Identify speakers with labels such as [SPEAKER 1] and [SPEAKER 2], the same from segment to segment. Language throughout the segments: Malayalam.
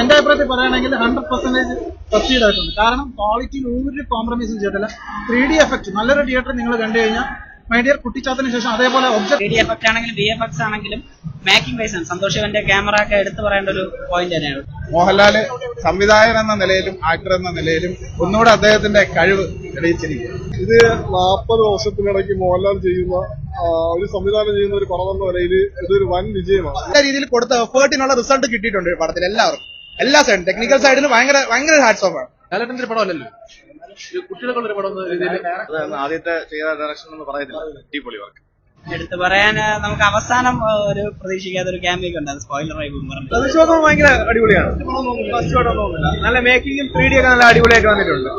[SPEAKER 1] എന്റെ അഭിപ്രായത്തിൽ പറയുകയാണെങ്കിൽ 100% സക്സീഡ് ആയിട്ടുണ്ട്. കാരണം ക്വാളിറ്റിയിൽ ഒരു കോംപ്രമൈസും ചെയ്തിട്ടില്ല. 3D എഫക്ട് നല്ലൊരു തിയേറ്റർ നിങ്ങൾ കണ്ടു കഴിഞ്ഞാൽ മൈഡിയർ കുട്ടിച്ചാത്തന് ശേഷം അതേപോലെ ഒബ്ജക്ട്
[SPEAKER 2] 3D എഫക്ട് ആണെങ്കിലും VFX ആണെങ്കിലും മേക്കിംഗ് വൈസ് ആണ് സന്തോഷ് ശിവന്റെ ക്യാമറ ഒക്കെ എടുത്തു പറയേണ്ട ഒരു പോയിന്റ് തന്നെയാണ്.
[SPEAKER 3] മോഹൻലാല് സംവിധായകൻ എന്ന നിലയിലും ആക്ടർ എന്ന നിലയിലും ഒന്നുകൂടെ അദ്ദേഹത്തിന്റെ കഴിവ് തെളിയിച്ചിരിക്കുന്നു.
[SPEAKER 4] ഇത് 40 വർഷത്തിനിടയ്ക്ക് മോഹൻലാൽ ചെയ്യുന്ന ഒരു സംവിധാനം ചെയ്യുന്ന ഒരു പടം എന്ന നിലയിൽ ഇതൊരു വൻ വിജയമാണ്.
[SPEAKER 3] നല്ല രീതിയിൽ കൊടുത്ത എഫേർട്ടിനുള്ള റിസൾട്ട് കിട്ടിയിട്ടുണ്ട് പടത്തിൽ. എല്ലാവർക്കും എല്ലാ സൈഡും ടെക്നിക്കൽ സൈഡിലും ഭയങ്കര ഹാറ്റ്സ് ഓഫ് ആണ്.
[SPEAKER 1] ലാലേട്ടന്റെ പടമല്ലല്ലോ, കുട്ടികൾക്കുള്ളൊരു പടം.
[SPEAKER 3] ആദ്യത്തെ ചെയ്ത ഡയറക്ഷൻ എന്ന് പറയുന്നില്ല, അടിപൊളി വർക്ക്.
[SPEAKER 2] എടുത്തു പറയാൻ നമുക്ക് അവസാനം ഒരു പ്രതീക്ഷിക്കാത്ത ഒരു ക്യാമിയൊക്കെ ഉണ്ട്, അത് സ്പോയിലർ ആയി പറഞ്ഞു.
[SPEAKER 3] പ്രതിഷേധം ഭയങ്കര അടിപൊളിയാണ്. നല്ല മേക്കിങ്ങും 3D ഒക്കെ നല്ല അടിപൊളിയായിട്ട് വന്നിട്ടുണ്ട്.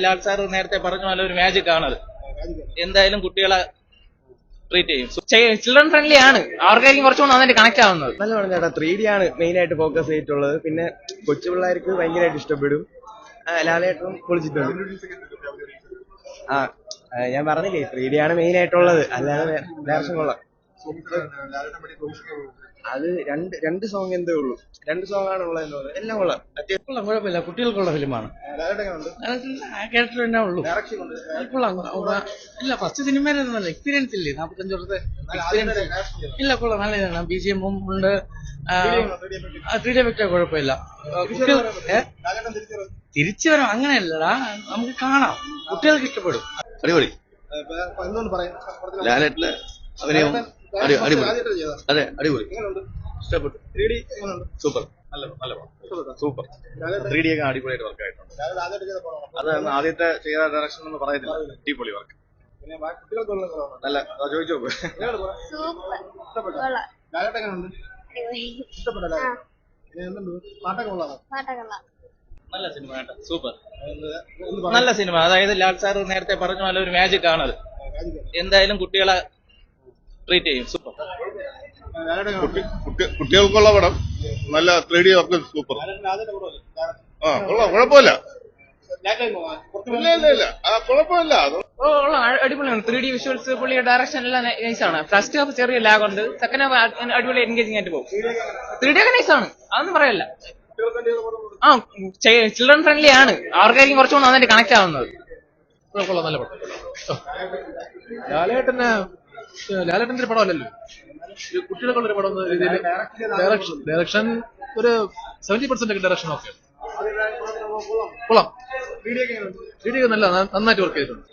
[SPEAKER 5] ലാൽ സാർ നേരത്തെ പറഞ്ഞ പോലെ ഒരു മാജിക് ആണത്. എന്തായാലും കുട്ടികളെ ട്രീറ്റ് ചെയ്യും. ചിൽഡ്രൻ ഫ്രണ്ട്ലി ആണ്, അവർക്കായിരിക്കും കുറച്ചുകൂടെ നന്നായിട്ട് കണക്ട് ആവുന്നത്.
[SPEAKER 6] നല്ല പറഞ്ഞു ചേട്ടാ. 3D ആണ് മെയിൻ ആയിട്ട് ഫോക്കസ് ചെയ്തിട്ടുള്ളത്. പിന്നെ കൊച്ചു പിള്ളേർക്ക് ഭയങ്കരമായിട്ട് ഇഷ്ടപ്പെടും. ലാലേട്ടനും പൊളിച്ചിട്ടുണ്ട്. ഞാൻ പറഞ്ഞില്ലേ 3D ആണ് മെയിൻ ആയിട്ടുള്ളത്, അല്ലാതെ ഡയറക്ഷൻ കൊള്ളാം. അത് രണ്ട് സോങ് എന്തേ ഉള്ളൂ, 2 സോങ് ആണ് ഉള്ളത്. എല്ലാം കൊള്ളാം, അത്യാവശ്യം കുഴപ്പമില്ല. കുട്ടികൾക്കുള്ള ഫിലിമാണ്. ക്യാരക്ടർ തന്നെ ഉള്ളൂ. ഇല്ല, ഫസ്റ്റ് സിനിമയിൽ നല്ല എക്സ്പീരിയൻസ് ഇല്ലേ, 45 വർഷത്തെ എക്സ്പീരിയൻസ്. ഇല്ല, കൊള്ളാം, നല്ല ഇതാണ്. BGM ഉണ്ട്, 3D എഫക്റ്റ് കുഴപ്പമില്ല. തിരിച്ചു വരാം അങ്ങനെയല്ലടാ, നമുക്ക് കാണാം, കുട്ടികൾക്ക് ഇഷ്ടപ്പെടും.
[SPEAKER 3] അടിപൊളി. ലാലേട്ടന്റെ അഭിനയം അടിപൊളി. അതെ, അടിപൊളി, ഇഷ്ടപ്പെട്ടു. 3D സൂപ്പർ, നല്ല സൂപ്പർ. 3D ഒക്കെ അടിപൊളിയായിട്ട് വർക്ക് ആയിട്ടുണ്ട്. അത് ആദ്യത്തെ ചെയ്ത ഡയറക്ഷൻ എന്ന് പറയുന്നില്ല, അടിപൊളി വർക്ക്. നല്ല ചോദിച്ചു നോക്ക്.
[SPEAKER 5] നല്ല സിനിമ, സൂപ്പർ, നല്ല സിനിമ. അതായത് ലാൽ സാർ നേരത്തെ പറഞ്ഞ പോലെ ഒരു മാജിക് ആണത്. എന്തായാലും കുട്ടികളെ ട്രീറ്റ് ചെയ്യും. സൂപ്പർ.
[SPEAKER 4] കുട്ടികൾക്കുള്ള പടം, നല്ല 3D വർക്ക്, സൂപ്പർ. കൊള്ളാം, കുഴപ്പമില്ല. കുഴപ്പമില്ല,
[SPEAKER 5] അടിപൊളിയാണ്. 3D വിഷ്വൽസ്, പുള്ളിയുടെ ഡയറക്ഷൻ എല്ലാം നൈസാണ്. ഫസ്റ്റ് ഹാഫ് ചെറിയ ലാഗ് ഉണ്ട്, സെക്കൻഡ് ഹാഫ് അടിപൊളി എൻഗേജിംഗ് ആയിട്ട് പോകും. 3D ഒക്കെ നൈസാണ്, അതൊന്നും പറയല്ല. ചിൽഡ്രൻ ഫ്രണ്ട്ലി ആണ്, അവർക്കായിരിക്കും കുറച്ചുകൂടെ നന്നായിട്ട് കണക്ട് ആവുന്നത്.
[SPEAKER 1] നല്ല പടം. ലാലേട്ടന്റെ പടമല്ലല്ലോ, കുട്ടികൾക്കുള്ളൊരു പടം എന്ന രീതിയിൽ ഡയറക്ഷൻ ഒരു 70% ഒക്കെ ഡയറക്ഷൻ ഓക്കെ. കൊള്ളാം, 3D ഒക്കെ നന്നായിട്ട് വർക്ക് ചെയ്തിട്ടുണ്ട്.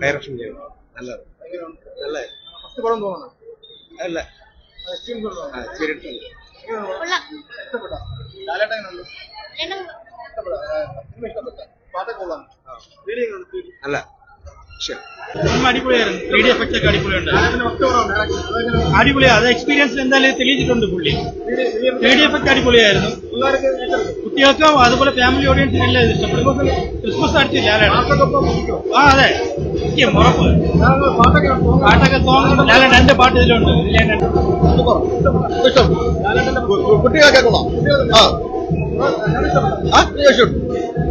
[SPEAKER 6] ഡയറക്ഷൻ
[SPEAKER 1] സിനിമ അടിപൊളിയായിരുന്നു. 3D എഫക്ട് ഒക്കെ അടിപൊളിയുണ്ട്. അടിപൊളിയാണ്, അത് എക്സ്പീരിയൻസിൽ എന്തായാലും തെളിയിച്ചിട്ടുണ്ട് പുള്ളി. 3D എഫക്ട് അടിപൊളിയായിരുന്നു. കുട്ടികൾക്കും അതുപോലെ ഫാമിലി ഓഡിയൻസിനും എല്ലാം ഇത് ഇഷ്ടപ്പെടും. ക്രിസ്മസ് അടിച്ചില്ല അതെ, ഉറപ്പ്. പാട്ടൊക്കെ സോങ് 2 പാട്ട് ഇതിലുണ്ട്.
[SPEAKER 3] കുട്ടികളൊക്കെ കൊള്ളാം.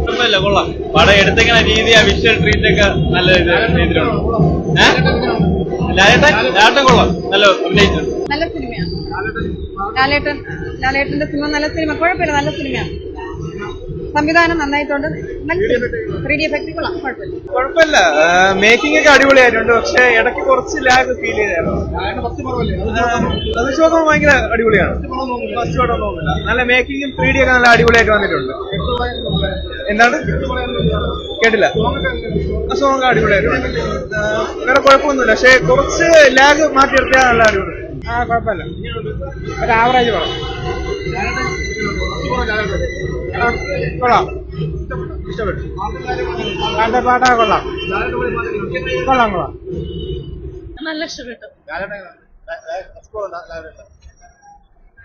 [SPEAKER 5] കുഴപ്പമില്ല, കൊള്ളാം. പടം എടുത്തേക്കുന്ന രീതി, ആ വിഷ്വൽ ട്രീറ്റ് ഒക്കെ നല്ല രീതിയിലുണ്ട്. ലാലേട്ടൻ കൊള്ളാം, നല്ല അഭിനയിച്ചിട്ടുണ്ട്.
[SPEAKER 7] നല്ല സിനിമയാണ് ലാലേട്ടന്റെ സിനിമ. നല്ല സിനിമ, കുഴപ്പമില്ല, നല്ല സിനിമയാണ്. സംവിധാനം നന്നായിട്ടുണ്ട്. 3D എഫക്ട് കൊള്ളാം,
[SPEAKER 6] കുഴപ്പമില്ല. മേക്കിംഗ് ഒക്കെ അടിപൊളിയായിട്ടുണ്ട്. പക്ഷെ ഇടയ്ക്ക് കുറച്ച് ലാഗ് ഫീൽ ചെയ്തായിരുന്നു. പ്രതിഷേധം ഭയങ്കര അടിപൊളിയാണ്. ഫസ്റ്റ് പടം തോന്നുന്നില്ല. നല്ല മേക്കിങ്ങും 3D ഒക്കെ നല്ല അടിപൊളിയായിട്ട് വന്നിട്ടുണ്ട്. എന്താണ് കേട്ടില്ല? ആ സോങ് അടിപൊളിയായിട്ടുണ്ട്. വേറെ കുഴപ്പമൊന്നുമില്ല. പക്ഷെ കുറച്ച് ലാഗ് മാറ്റിയെടുത്താൽ നല്ല അടിപൊളി. കുഴപ്പമില്ല, ഒരു ആവറേജ് പടം. കൊള്ളാം, ഇഷ്ടപ്പെട്ടു. പാട്ടൊക്കെ കൊള്ളാം,
[SPEAKER 7] നല്ല ഇഷ്ടപ്പെട്ടു.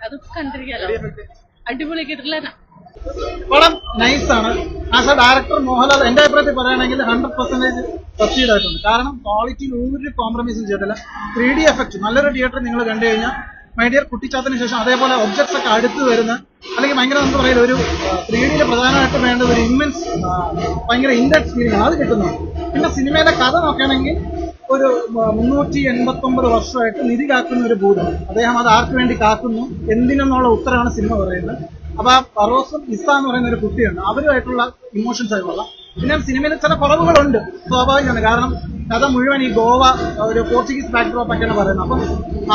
[SPEAKER 7] അത് കണ്ടിരിക്കാലോ, അടിപൊളി കിട്ടില്ല.
[SPEAKER 1] പടം നൈസാണ്. ആസ് എ ഡയറക്ടർ മോഹൻലാൽ എന്റെ അഭിപ്രായത്തിൽ പറയുകയാണെങ്കിൽ 100% സക്സീഡ് ആയിട്ടുണ്ട്. കാരണം ക്വാളിറ്റിയിൽ ഒരു കോംപ്രമൈസും ചെയ്തിട്ടില്ല. 3D എഫക്ട് നല്ലൊരു തിയേറ്റർ നിങ്ങൾ കണ്ടു കഴിഞ്ഞാൽ മൈഡിയർ കുട്ടിച്ചാത്തന് ശേഷം അതേപോലെ ഒബ്ജക്ട്സ് ഒക്കെ അടുത്ത് വരുന്ന, അല്ലെങ്കിൽ ഭയങ്കര നമുക്ക് പറയുന്നത് ഒരു 3D പ്രധാനമായിട്ട് വേണ്ട ഒരു ഇമ്മൻസ് ഭയങ്കര ഇൻഡെക്സ് ഫീലിംഗ് അത് കിട്ടുന്നു. പിന്നെ സിനിമയിലെ കഥ നോക്കുകയാണെങ്കിൽ ഒരു 389 വർഷമായിട്ട് നിധി കാക്കുന്ന ഒരു ഭൂതം. അദ്ദേഹം അത് ആർക്ക് വേണ്ടി കാക്കുന്നു, എന്തിനെന്നുള്ള ഉത്തരമാണ് സിനിമ പറയുന്നത്. അപ്പൊ ആ ഫറോസും ഇസ എന്ന് പറയുന്ന ഒരു കുട്ടിയുണ്ട്, അവരുമായിട്ടുള്ള ഇമോഷൻസ് ആയിട്ടുള്ള. പിന്നെ സിനിമയിൽ ചില കുറവുകളുണ്ട്, സ്വാഭാവികമാണ്. കാരണം കഥ മുഴുവൻ ഈ ഗോവ ഒരു പോർച്ചുഗീസ് ബാക്ക്ഡ്രോപ്പ് ഒക്കെയാണ് പറയുന്നത്. അപ്പം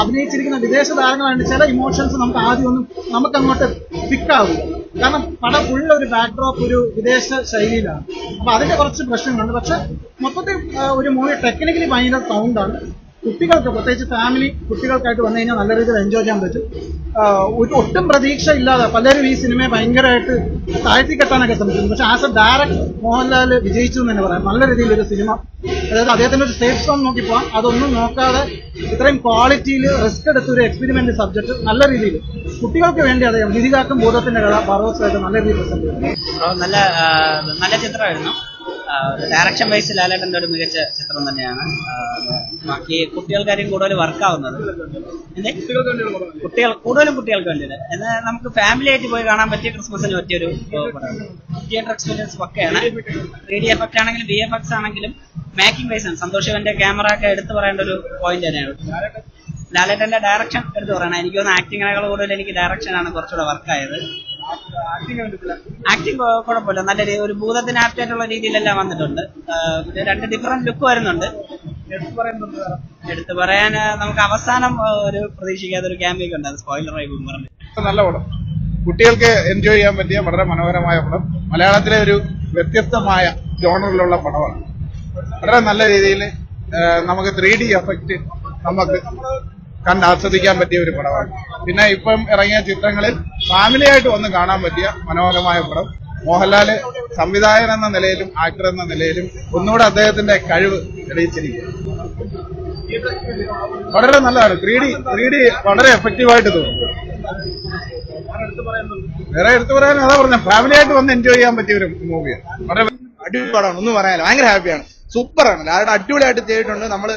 [SPEAKER 1] അഭിനയിച്ചിരിക്കുന്ന വിദേശ താരങ്ങളാണ് ചില ഇമോഷൻസ് നമുക്ക് ആദ്യം ഒന്നും നമുക്കങ്ങോട്ട് പിക്കാവില്ല. കാരണം പടം ഫുൾ ഒരു ബാക്ക്ഡ്രോപ്പ് ഒരു വിദേശ ശൈലിയിലാണ്. അപ്പൊ അതിന്റെ കുറച്ച് പ്രശ്നങ്ങളുണ്ട്. പക്ഷെ മൊത്തത്തിൽ ഒരു മൂവി ടെക്നിക്കലി ഭയങ്കര സൗണ്ടാണ്. കുട്ടികൾക്ക്, പ്രത്യേകിച്ച് ഫാമിലി കുട്ടികൾക്കായിട്ട് വന്നു കഴിഞ്ഞാൽ നല്ല രീതിയിൽ എൻജോയ് ചെയ്യാൻ പറ്റും. ഒട്ടും പ്രതീക്ഷ ഇല്ലാതെ പലരും ഈ സിനിമയെ ഭയങ്കരമായിട്ട് താഴ്ത്തിക്കെട്ടാനൊക്കെ ശ്രമിക്കുന്നു. പക്ഷെ ആസ് എ ഡയറക്ടർ മോഹൻലാൽ വിജയിച്ചു എന്ന് തന്നെ പറയാം. നല്ല രീതിയിലൊരു സിനിമ, അതായത് അദ്ദേഹത്തിന്റെ ഒരു സേഫ് സോൺ നോക്കി പോവാം. അതൊന്നും നോക്കാതെ ഇത്രയും ക്വാളിറ്റിയിൽ റിസ്ക് എടുത്ത ഒരു എക്സ്പെരിമെന്റ് സബ്ജക്ട് നല്ല രീതിയിൽ കുട്ടികൾക്ക് വേണ്ടി അദ്ദേഹം നിധികാക്കും ഭൂതത്തിന്റെ കഥ ഫറോസായിട്ട് നല്ല രീതിയിൽ പ്രസന്റ് ചെയ്തു.
[SPEAKER 2] നല്ല ചിത്രമായിരുന്നു. ഡയറക്ഷൻ വൈസ് ലാലേട്ടന്റെ ഒരു മികച്ച ചിത്രം തന്നെയാണ്. ബാക്കി കുട്ടികൾക്കാരും കൂടുതൽ വർക്കാവുന്നത് കുട്ടികൾക്ക് വേണ്ടിയിട്ട്. എന്നാൽ നമുക്ക് ഫാമിലി ആയിട്ട് പോയി കാണാൻ പറ്റിയ ക്രിസ്മസിന് പറ്റിയൊരു തിയേറ്റർ എക്സ്പീരിയൻസ് പക്കയാണ്. 3D എഫക്ട് ആണെങ്കിലും VFX ആണെങ്കിലും മേക്കിംഗ് വൈസ് ആണ്. സന്തോഷ് ശിവന്റെ ക്യാമറ ഒക്കെ എടുത്തു പറയേണ്ട ഒരു പോയിന്റ് തന്നെയാണ്. ലാലേട്ടന്റെ ഡയറക്ഷൻ എടുത്തു പറയണം. എനിക്ക് തോന്നുന്നു ആക്ടിങ്ങിനേക്കാൾ കൂടുതൽ എനിക്ക് ഡയറക്ഷനാണ് കുറച്ചുകൂടെ വർക്കായത്. ആക്ടിങ് കുഴപ്പമില്ല, നല്ല ഒരു ഭൂതത്തിന് ആപ്റ്റ് ആയിട്ടുള്ള രീതിയിലെല്ലാം വന്നിട്ടുണ്ട്. പിന്നെ 2 ഡിഫറെന്റ് ലുക്ക് വരുന്നുണ്ട്. എടുത്തു പറയാൻ നമുക്ക് അവസാനം ഒരു പ്രതീക്ഷിക്കാത്ത ഒരു ക്യാമ്പൊക്കെ ഉണ്ട്, അത് സ്പോയിലറായി പറഞ്ഞു.
[SPEAKER 4] നല്ല പടം, കുട്ടികൾക്ക് എൻജോയ് ചെയ്യാൻ പറ്റിയ വളരെ മനോഹരമായ പടം. മലയാളത്തിലെ ഒരു വ്യത്യസ്തമായ ജോണറിലുള്ള പടമാണ്. വളരെ നല്ല രീതിയിൽ നമുക്ക് 3D എഫക്റ്റ് നമുക്ക് കണ്ടാസ്വദിക്കാൻ പറ്റിയ ഒരു പടമാണ്. പിന്നെ ഇപ്പം ഇറങ്ങിയ ചിത്രങ്ങളിൽ ഫാമിലിയായിട്ട് വന്ന് കാണാൻ പറ്റിയ മനോഹരമായ പടം. മോഹൻലാല് സംവിധായകൻ എന്ന നിലയിലും ആക്ടർ എന്ന നിലയിലും ഒന്നുകൂടെ അദ്ദേഹത്തിന്റെ കഴിവ് തെളിയിച്ചിരിക്കുക. വളരെ നല്ലതാണ്. 3D വളരെ എഫക്റ്റീവായിട്ട് തോന്നുന്നു. വേറെ എടുത്തു പറയാൻ അതാ പറഞ്ഞ ഫാമിലിയായിട്ട് വന്ന് എൻജോയ് ചെയ്യാൻ പറ്റിയ ഒരു മൂവിയാണ്. വളരെ
[SPEAKER 6] അടിപൊളി പടമാണ്, ഒന്നും പറയാനില്ല. ഭയങ്കര ഹാപ്പിയാണ്, സൂപ്പറാണ്. ലാലേട്ടൻ അടിപൊളിയായിട്ട് ചെയ്തിട്ടുണ്ട്. നമ്മള്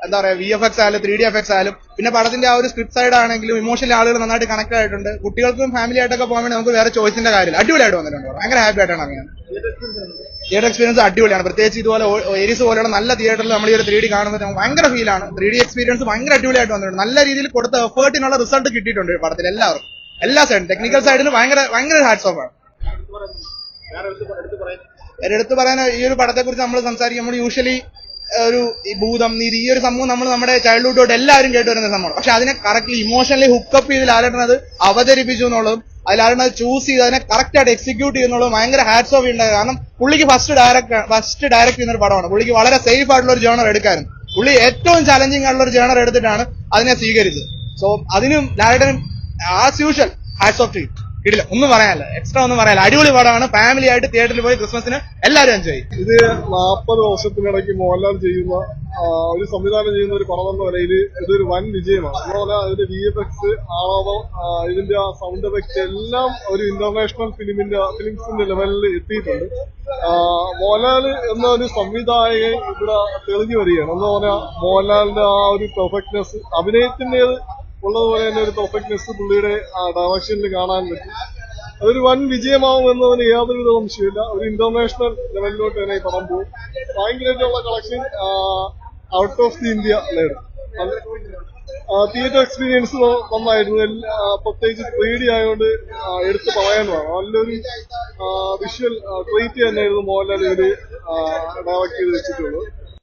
[SPEAKER 6] എന്താ പറയാ, VFX ആയാലും 3D എഫക്ട്സ് ആയാലും പിന്നെ പടത്തിന്റെ ആ ഒരു സ്ക്രിപ്റ്റ് സൈഡ് ആണെങ്കിലും ഇമോഷണൽ ആളുകൾ നന്നായിട്ട് കണക്ട് ആയിട്ടുണ്ട്. കുട്ടികൾക്കും ഫാമിലി ആയിട്ടൊക്കെ പോകാൻ വേണ്ടി നമുക്ക് വേറെ ചോയ്സിന്റെ കാര്യമില്ല. അടിപൊളിയായിട്ട് വന്നിട്ടുണ്ട്. ഭയങ്കര ഹാപ്പി ആയിട്ടാണ് അറിയാൻ. തിയേറ്റർ എക്സ്പീരിയൻസ് അടിപൊളിയാണ്. പ്രത്യേകിച്ച് ഇതുപോലെ ഏരീസ് പോലെയുള്ള നല്ല തിയേറ്ററിൽ നമ്മൾ ഈ ഒരു 3D കാണുമ്പോൾ ഭയങ്കര ഫീലാണ്. 3D എക്സ്പീരിയൻസ് ഭയങ്കര അടിപൊളിയായിട്ട് വന്നിട്ടുണ്ട്. നല്ല രീതിയിൽ കൊടുത്ത എഫേർട്ടിനുള്ള റിസൾട്ട് കിട്ടിയിട്ടുണ്ട് പടത്തിൽ. എല്ലാവർക്കും എല്ലാ സൈഡും ടെക്നിക്കൽ സൈഡിലും ഭയങ്കര ഹാറ്റ്സ് ഓഫ് ആണ്. എടുത്തു പറയാൻ ഈ ഒരു പടത്തെ കുറിച്ച് നമ്മൾ സംസാരിക്കും. നമ്മൾ യൂഷ്വലി ഒരു ഭൂതം, നീതി, ഈ ഒരു സംഭവം നമ്മൾ നമ്മുടെ ചൈൽഡ്ഹുഡ് തൊട്ട് എല്ലാവരും കേട്ട് വരുന്ന സംഭവമാണ്. പക്ഷെ അതിനെ കറക്റ്റ്ലി ഇമോഷണലി ഹുക്കപ്പ് ചെയ്ത് ലാലേട്ടൻ അത് അവതരിപ്പിച്ചു എന്നുള്ളതും ലാലേട്ടൻ അത് ചൂസ് ചെയ്ത് അതിനെ കറക്റ്റ് ആയിട്ട് എക്സിക്യൂട്ട് ചെയ്യുന്നുള്ളതും ഭയങ്കര ഹാറ്റ്സ് ഓഫ് ഉണ്ടായത്. കാരണം പുള്ളിക്ക് ഫസ്റ്റ് ഡയറക്ട് ചെയ്യുന്ന ഒരു പടമാണ്. പുള്ളിക്ക് വളരെ സേഫ് ആയിട്ടുള്ള ഒരു ജേണർ എടുക്കാനും പുള്ളി ഏറ്റവും ചലഞ്ചിങ് ആയിട്ടുള്ള ഒരു ജേണർ എടുത്തിട്ടാണ് അതിനെ സ്വീകരിച്ചത്. സോ അതിനും ലാലേട്ടനും ആസ് യൂഷ്വൽ ഹാറ്റ്സ് ഓഫ് ചെയ്യും. ഇടില്ല, ഒന്നും പറയാനില്ല, എക്സ്ട്രാ ഒന്നും പറയാനില്ല. അടിപൊളി പടമാണ്. ഫാമിലി ആയിട്ട് തിയേറ്ററിൽ പോയി ക്രിസ്മസിന് എല്ലാവരും എൻജോയ് ചെയ്യും.
[SPEAKER 4] ഇത് 40 വർഷത്തിനിടയ്ക്ക് മോഹൻലാൽ ചെയ്യുന്ന ഒരു സംവിധാനം ചെയ്യുന്ന ഒരു പടം എന്ന നിലയിൽ ഇതൊരു വൻ വിജയമാണ്. എന്ന് പറഞ്ഞാൽ അതിന്റെ VFX ആളാവോ ഇതിന്റെ ആ സൗണ്ട് എഫക്ട് എല്ലാം ഒരു ഇന്റർനാഷണൽ ഫിലിംസിന്റെ ലെവലിൽ എത്തിയിട്ടുണ്ട്. മോഹൻലാൽ എന്ന ഒരു സംവിധായകൻ ഇവിടെ തെളിഞ്ഞു വരികയാണ്. എന്ന് പറഞ്ഞാൽ മോഹൻലാലിന്റെ ആ ഒരു പെർഫെക്റ്റ്നെസ്, അഭിനയത്തിന്റേത് ഉള്ളതുപോലെ തന്നെ ഒരു പെർഫെക്റ്റ്നെസ് പുള്ളിയുടെ ഡയറക്ഷനിൽ കാണാൻ പറ്റും. അതൊരു വൻ വിജയമാവുമെന്നതിന് യാതൊരുവിധ സംശയമില്ല. ഒരു ഇന്റർനാഷണൽ ലെവലിലോട്ട് തന്നെ ഈ പടം പോകും. ഭയങ്കരമായിട്ടുള്ള collection out of the India നേടും. തിയേറ്റർ എക്സ്പീരിയൻസ് നന്നായിരുന്നു. പ്രത്യേകിച്ച് 3D ആയതുകൊണ്ട് എടുത്ത് പറയാനുമാണ്. നല്ലൊരു വിഷ്വൽ ട്രീറ്റ് തന്നെയായിരുന്നു മോഹൻലാൽ ഇതിൽ ഡയറക്ട് ചെയ്ത് വെച്ചിട്ടുള്ളത്.